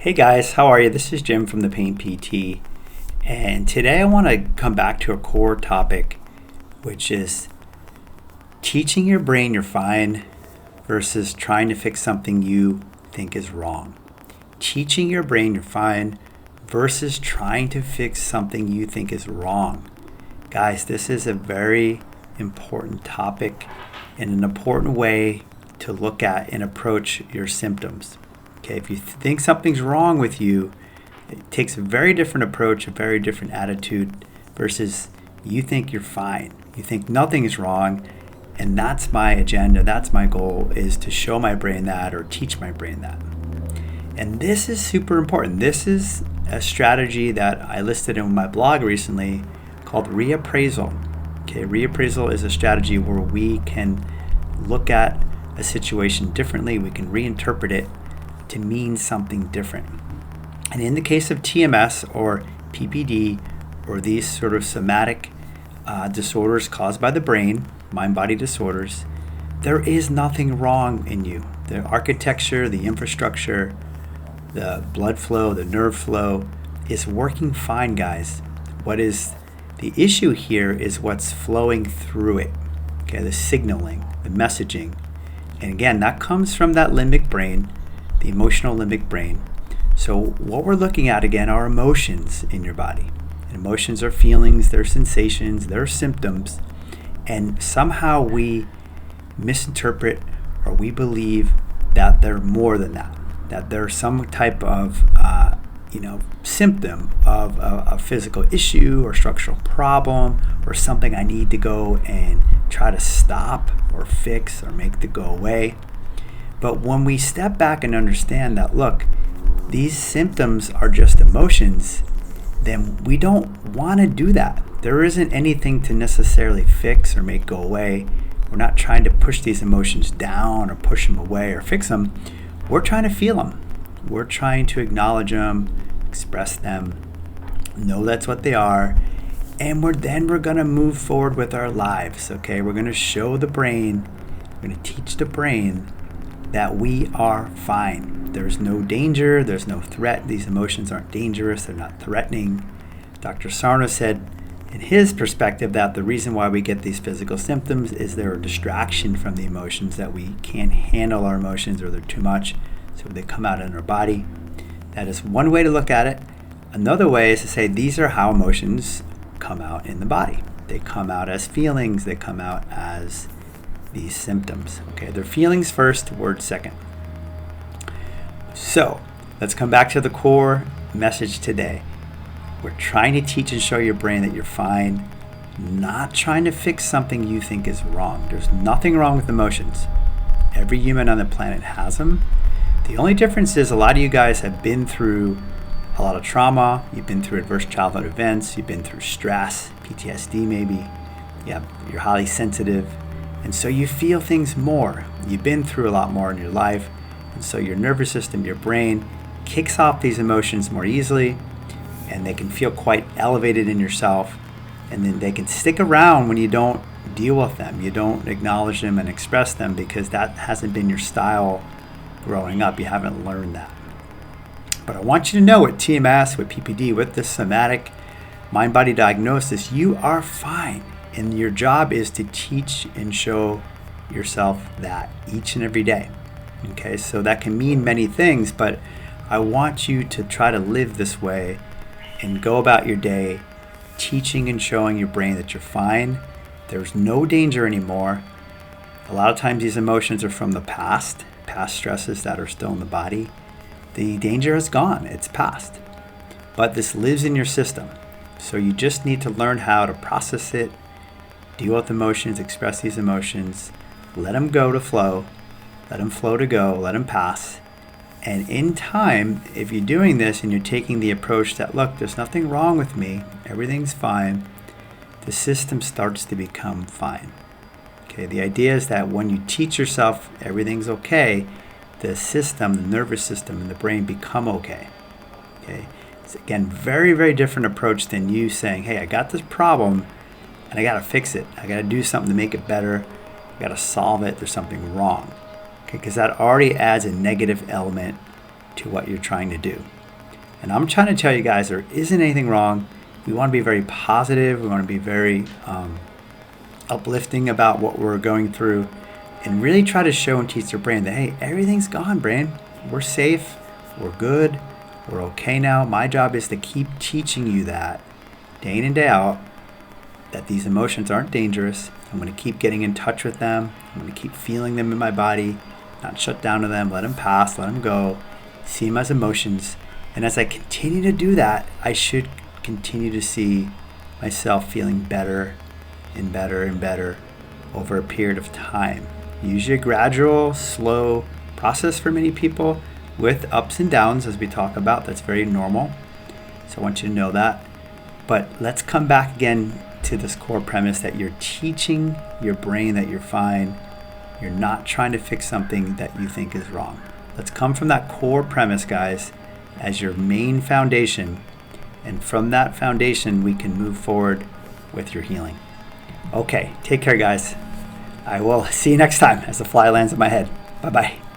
Hey guys, how are you? This is Jim from the Pain PT, and today I want to come back to a core topic, which is teaching your brain you're fine versus trying to fix something you think is wrong. Teaching your brain you're fine versus trying to fix something you think is wrong. Guys, this is a very important topic and an important way to look at and approach your symptoms. Okay, if you think something's wrong with you, it takes a very different approach, a very different attitude versus you think you're fine. You think nothing is wrong, and that's my agenda, that's my goal, is to show my brain that or teach my brain that. And this is super important. This is a strategy that I listed in my blog recently called reappraisal. Okay, reappraisal is a strategy where we can look at a situation differently, we can reinterpret it to mean something different. And in the case of TMS or PPD or these sort of somatic disorders caused by the brain, mind-body disorders, there is nothing wrong in you. The architecture, the infrastructure, the blood flow, the nerve flow is working fine, guys. What is the issue here is what's flowing through it. Okay, the signaling, the messaging. And again, that comes from that limbic brain, the emotional limbic brain. So what we're looking at again are emotions in your body. And emotions are feelings, they're sensations, they're symptoms. And somehow we misinterpret or we believe that they're more than that. That there's some type of symptom of a physical issue or structural problem or something I need to go and try to stop or fix or make to go away. But when we step back and understand that, look, these symptoms are just emotions, then we don't want to do that. There isn't anything to necessarily fix or make go away. We're not trying to push these emotions down or push them away or fix them. We're trying to feel them. We're trying to acknowledge them, express them, know that's what they are, and we're going to move forward with our lives, okay? We're going to show the brain, we're going to teach the brain that we are fine. There's no danger, there's no threat. These emotions aren't dangerous, they're not threatening. Dr. Sarno said in his perspective that the reason why we get these physical symptoms is they're a distraction from the emotions, that we can't handle our emotions or they're too much, so they come out in our body. That is one way to look at it. Another way is to say these are how emotions come out in the body. They come out as feelings, they come out as these symptoms. Okay, they're feelings first, words second. So let's come back to the core message today. We're trying to teach and show your brain that you're fine, not trying to fix something you think is wrong. There's nothing wrong with emotions. Every human on the planet has them. The only difference is a lot of you guys have been through a lot of trauma, you've been through adverse childhood events, you've been through stress, PTSD maybe, you're highly sensitive, and so you feel things more. You've been through a lot more in your life, and so your nervous system, your brain, kicks off these emotions more easily, and they can feel quite elevated in yourself, and then they can stick around when you don't deal with them. You don't acknowledge them and express them because that hasn't been your style growing up. You haven't learned that. But I want you to know with TMS, with PPD, with this somatic mind-body diagnosis, you are fine. And your job is to teach and show yourself that each and every day. Okay, so that can mean many things, but I want you to try to live this way and go about your day teaching and showing your brain that you're fine. There's no danger anymore. A lot of times these emotions are from the past stresses that are still in the body. The danger is gone, it's past. But this lives in your system. So you just need to learn how to process it, deal with emotions, express these emotions, let them go to flow, let them flow to go, let them pass. And in time, if you're doing this and you're taking the approach that, look, there's nothing wrong with me, everything's fine, the system starts to become fine. Okay, the idea is that when you teach yourself everything's okay, the system, the nervous system, and the brain become okay. Okay, it's again very, very different approach than you saying, hey, I got this problem and I got to fix it. I got to do something to make it better. I got to solve it. There's something wrong. Okay, because that already adds a negative element to what you're trying to do. And I'm trying to tell you guys there isn't anything wrong. We want to be very positive. We want to be very uplifting about what we're going through and really try to show and teach their brain that, hey, everything's gone, brain. We're safe. We're good. We're okay now. My job is to keep teaching you that day in and day out, that these emotions aren't dangerous. I'm going to keep getting in touch with them. I'm going to keep feeling them in my body, not shut down to them, let them pass, let them go, see them as emotions. And as I continue to do that, I should continue to see myself feeling better and better and better over a period of time. Usually a gradual, slow process for many people with ups and downs, as we talk about. That's very normal. So I want you to know that. But let's come back again to this core premise that you're teaching your brain that you're fine. You're not trying to fix something that you think is wrong. Let's come from that core premise, guys, as your main foundation. And from that foundation, we can move forward with your healing. Okay, take care, guys. I will see you next time as the fly lands on my head. Bye-bye.